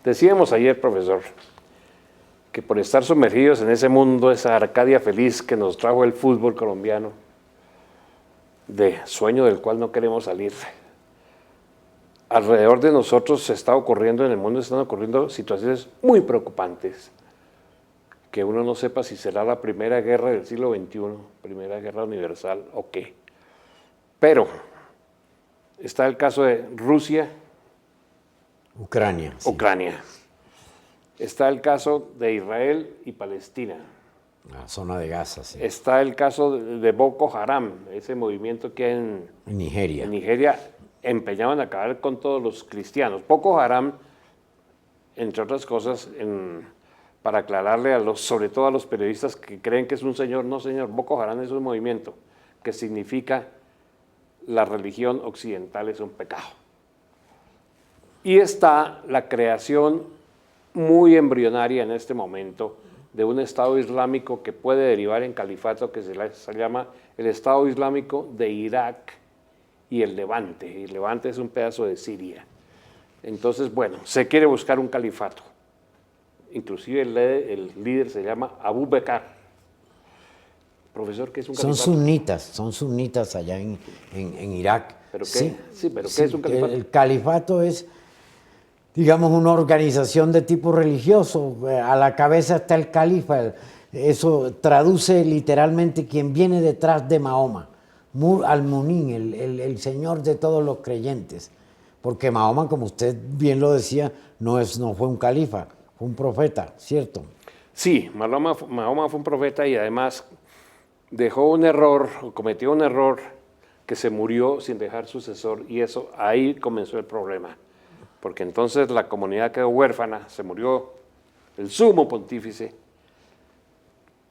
Decíamos ayer, profesor, que por estar sumergidos en ese mundo, esa Arcadia feliz que nos trajo el fútbol colombiano, de sueño del cual no queremos salir, alrededor de nosotros se está ocurriendo, en el mundo están ocurriendo situaciones muy preocupantes, que uno no sepa si será la primera guerra del siglo XXI, primera guerra universal o qué. Pero está el caso de Rusia, Ucrania. Sí. Ucrania. Está el caso de Israel y Palestina. La zona de Gaza, sí. Está el caso de Boko Haram, ese movimiento que en Nigeria. En Nigeria empeñado en acabar con todos los cristianos. Boko Haram, entre otras cosas, para aclararle sobre todo a los periodistas que creen que es un señor, no señor, Boko Haram es un movimiento que significa la religión occidental es un pecado. Y está la creación muy embrionaria en este momento de un Estado islámico que puede derivar en califato que se llama el Estado Islámico de Irak y el Levante. Y el Levante es un pedazo de Siria. Entonces, bueno, se quiere buscar un califato. Inclusive el líder se llama Abu Bakr. Profesor, ¿qué es un califato? Son sunitas allá en Irak. ¿Pero qué? Sí, pero ¿qué es un califato? El califato es, digamos, una organización de tipo religioso. A la cabeza está el califa. Eso traduce literalmente quien viene detrás de Mahoma. Al-Munin, el señor de todos los creyentes. Porque Mahoma, como usted bien lo decía, no fue un califa, fue un profeta, ¿cierto? Sí, Mahoma fue un profeta y además dejó un error, o cometió un error, que se murió sin dejar sucesor, y eso, ahí comenzó el problema. Porque entonces la comunidad quedó huérfana, se murió el sumo pontífice.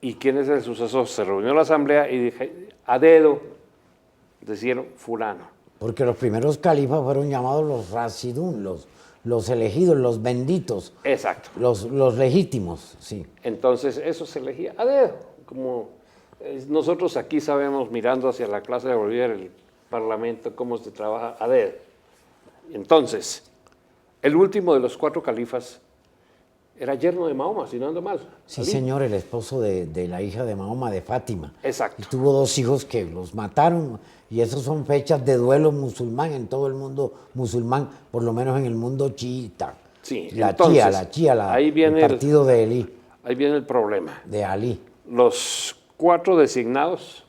¿Y quién es el sucesor? Se reunió la asamblea y dije, a dedo, decían fulano. Porque los primeros califas fueron llamados los Rasidún, los elegidos, los benditos. Exacto. Los legítimos, sí. Entonces eso se elegía a dedo, como nosotros aquí sabemos, mirando hacia la clase de Bolívar, el Parlamento, cómo se trabaja a dedo. Entonces, el último de los 4 califas era yerno de Mahoma, si no ando mal. Sí, Ali. señor, el esposo de la hija de Mahoma, de Fátima. Exacto. Y tuvo 2 hijos que los mataron, y esas son fechas de duelo musulmán en todo el mundo musulmán, por lo menos en el mundo chiita. Sí, La entonces, chía, ahí viene el partido de Elí. Ahí viene el problema. De Ali. Los 4 designados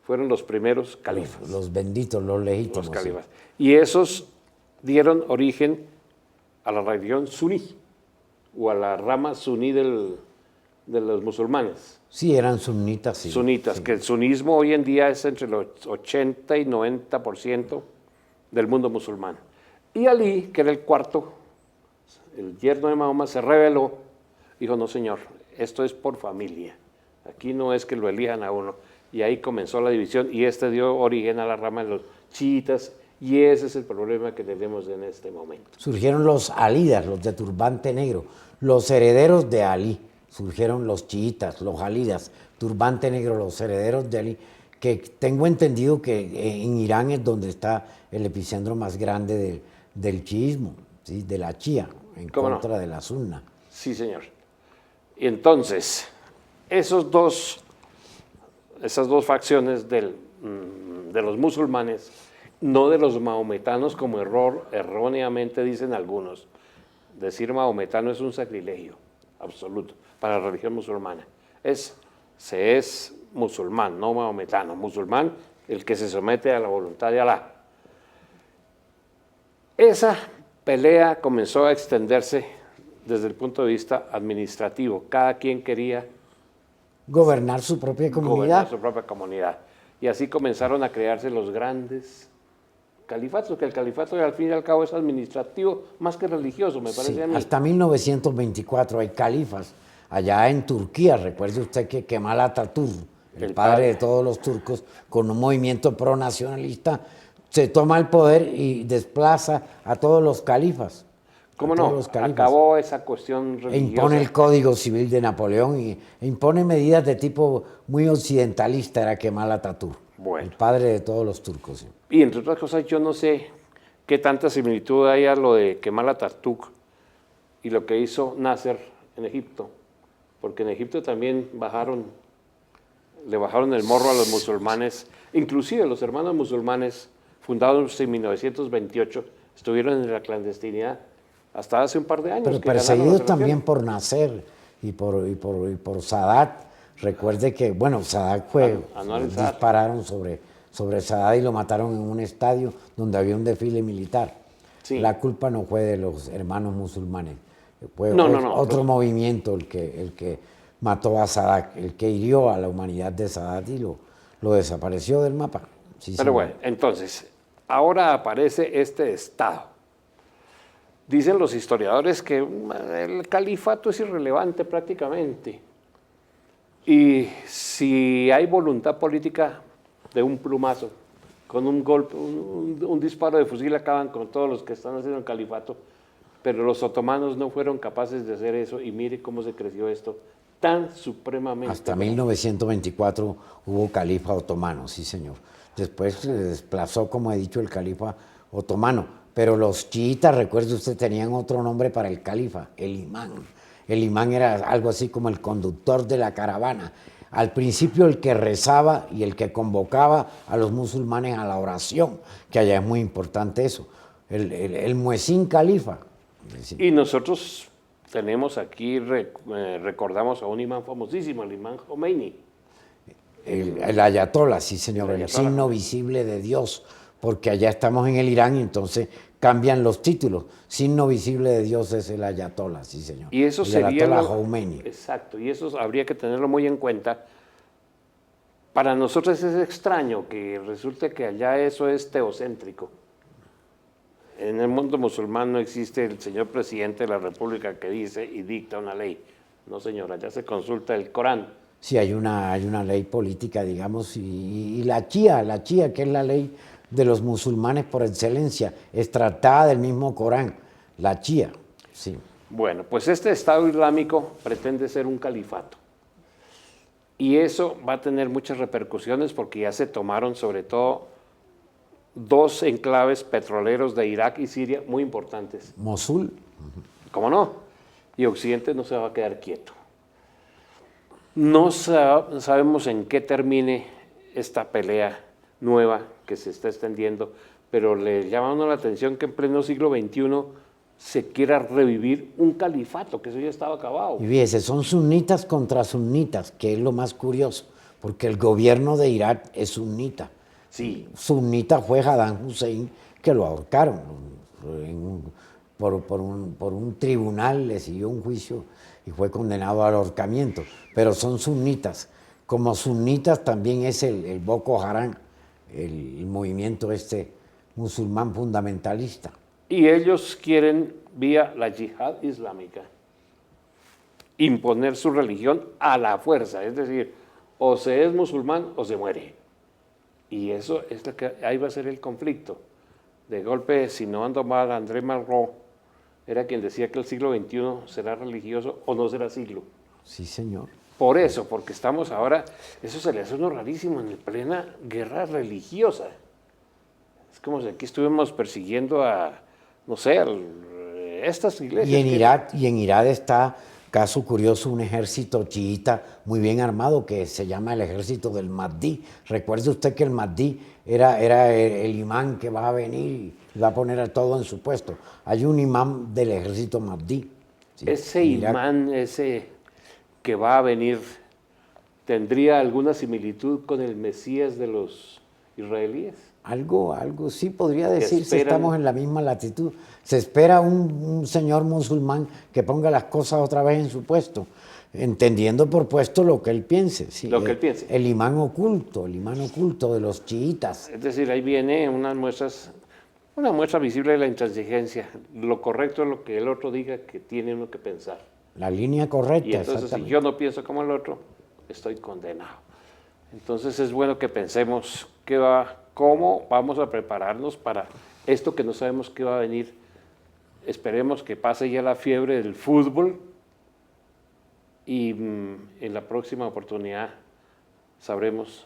fueron los primeros califas. Los benditos, los legítimos. Los califas. Sí. Y esos dieron origen a la religión suní, o a la rama suní de los musulmanes. Sí, eran sunitas. Sí, sunitas, sí. Que el sunismo hoy en día es entre el 80 y 90% del mundo musulmán. Y Ali, que era el cuarto, el yerno de Mahoma, se rebeló, dijo, no señor, esto es por familia, aquí no es que lo elijan a uno. Y ahí comenzó la división y dio origen a la rama de los chiitas, y ese es el problema que tenemos en este momento. Surgieron los alidas, los de turbante negro, los herederos de Ali. Surgieron los chiitas, los alidas, turbante negro, los herederos de Ali, que tengo entendido que en Irán es donde está el epicentro más grande del chiismo, ¿sí? De la chía, en contra de la sunna. Sí, señor. Y entonces, esas dos facciones de los musulmanes, no de los mahometanos, como erróneamente dicen algunos. Decir mahometano es un sacrilegio absoluto para la religión musulmana. Se es musulmán, no mahometano. Musulmán, el que se somete a la voluntad de Alá. Esa pelea comenzó a extenderse desde el punto de vista administrativo. Cada quien quería gobernar su propia comunidad. Y así comenzaron a crearse los grandes califatos, que el califato al fin y al cabo es administrativo más que religioso, me parece a mí. Hasta 1924 hay califas. Allá en Turquía, recuerde usted que Kemal Atatürk, el padre de todos los turcos, con un movimiento pronacionalista, se toma el poder y desplaza a todos los califas. ¿Cómo no? Acabó esa cuestión religiosa. E impone el Código Civil de Napoleón e impone medidas de tipo muy occidentalista, era Kemal Atatürk, el padre de todos los turcos. Y entre otras cosas, yo no sé qué tanta similitud hay a lo de Kemal Atatürk y lo que hizo Nasser en Egipto, porque en Egipto también le bajaron el morro a los musulmanes, inclusive los hermanos musulmanes fundados en 1928 estuvieron en la clandestinidad hasta hace un par de años. Pero perseguidos también por Nasser y por Sadat. Recuerde que, bueno, Sadat dispararon sobre Sadat y lo mataron en un estadio donde había un desfile militar. Sí. La culpa no fue de los hermanos musulmanes, fue No, otro movimiento el que mató a Sadat, el que hirió a la humanidad de Sadat y lo desapareció del mapa. Sí, pero bueno, entonces, ahora aparece este Estado. Dicen los historiadores que el califato es irrelevante prácticamente. Y si hay voluntad política de un plumazo, con un golpe, un disparo de fusil acaban con todos los que están haciendo el califato, pero los otomanos no fueron capaces de hacer eso y mire cómo se creció esto tan supremamente. Hasta 1924 hubo califa otomano, sí señor. Después se desplazó, como he dicho, el califa otomano, pero los chiitas, recuerde usted, tenían otro nombre para el califa, el imán. El imán era algo así como el conductor de la caravana. Al principio el que rezaba y el que convocaba a los musulmanes a la oración, que allá es muy importante eso. El muezín califa. Y nosotros tenemos aquí, recordamos a un imán famosísimo, el imán Khomeini. El ayatollah, sí señor, el signo visible de Dios, porque allá estamos en el Irán y entonces cambian los títulos. Signo visible de Dios es el ayatollah, sí señor. Y eso el sería ayatollah Khomeini. Exacto, y eso habría que tenerlo muy en cuenta. Para nosotros es extraño que resulte que allá eso es teocéntrico. En el mundo musulmán no existe el señor presidente de la República que dice y dicta una ley. No, señor, allá se consulta el Corán. Sí, hay una ley política, digamos, y la chía, que es la ley de los musulmanes por excelencia, es tratada del mismo Corán, la chía, sí. Bueno, pues este Estado Islámico pretende ser un califato. Y eso va a tener muchas repercusiones porque ya se tomaron sobre todo dos enclaves petroleros de Irak y Siria muy importantes. Mosul. ¿Cómo no? Y Occidente no se va a quedar quieto. No sabemos en qué termine esta pelea nueva que se está extendiendo, pero le llama a uno la atención que en pleno siglo XXI se quiera revivir un califato, que eso ya estaba acabado. Y fíjese, son sunitas contra sunitas, que es lo más curioso, porque el gobierno de Irak es sunita. Sí. Sunita fue Saddam Hussein, que lo ahorcaron por un tribunal, le siguió un juicio y fue condenado al ahorcamiento. Pero son sunitas. Como sunitas también es el Boko Haram, el movimiento musulmán fundamentalista. Y ellos quieren, vía la yihad islámica, imponer su religión a la fuerza, es decir, o se es musulmán o se muere. Y eso es lo que ahí va a ser el conflicto. De golpe, si no ando mal, André Malraux era quien decía que el siglo XXI será religioso o no será siglo. Sí, señor. Por eso, porque estamos ahora, eso se le hace uno rarísimo, en plena guerra religiosa. Es como si aquí estuviéramos persiguiendo a, no sé, estas iglesias. Y en Irak está, caso curioso, un ejército chiita muy bien armado que se llama el ejército del Mahdi. Recuerde usted que el Mahdi era el imán que va a venir y va a poner a todo en su puesto. Hay un imán del ejército Mahdi. ¿Sí? Ese imán, ese que va a venir, ¿tendría alguna similitud con el Mesías de los israelíes? Algo, sí podría decirse, estamos en la misma latitud. Se espera un señor musulmán que ponga las cosas otra vez en su puesto, entendiendo por puesto lo que él piense. Sí, lo que él piense. El imán oculto de los chiitas. Es decir, ahí viene una muestra visible de la intransigencia. Lo correcto es lo que el otro diga que tiene uno que pensar. La línea correcta, y entonces, si yo no pienso como el otro, estoy condenado. Entonces es bueno que pensemos cómo vamos a prepararnos para esto que no sabemos qué va a venir. Esperemos que pase ya la fiebre del fútbol y en la próxima oportunidad sabremos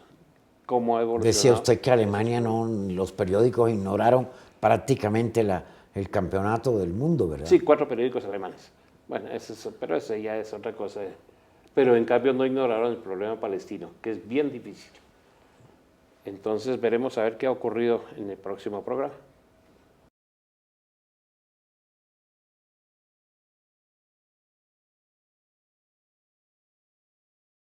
cómo ha evolucionado. Decía usted que Alemania los periódicos ignoraron prácticamente el campeonato del mundo, ¿verdad? Sí, 4 periódicos alemanes. Bueno, pero eso ya es otra cosa. Pero en cambio no ignoraron el problema palestino, que es bien difícil. Entonces veremos a ver qué ha ocurrido en el próximo programa.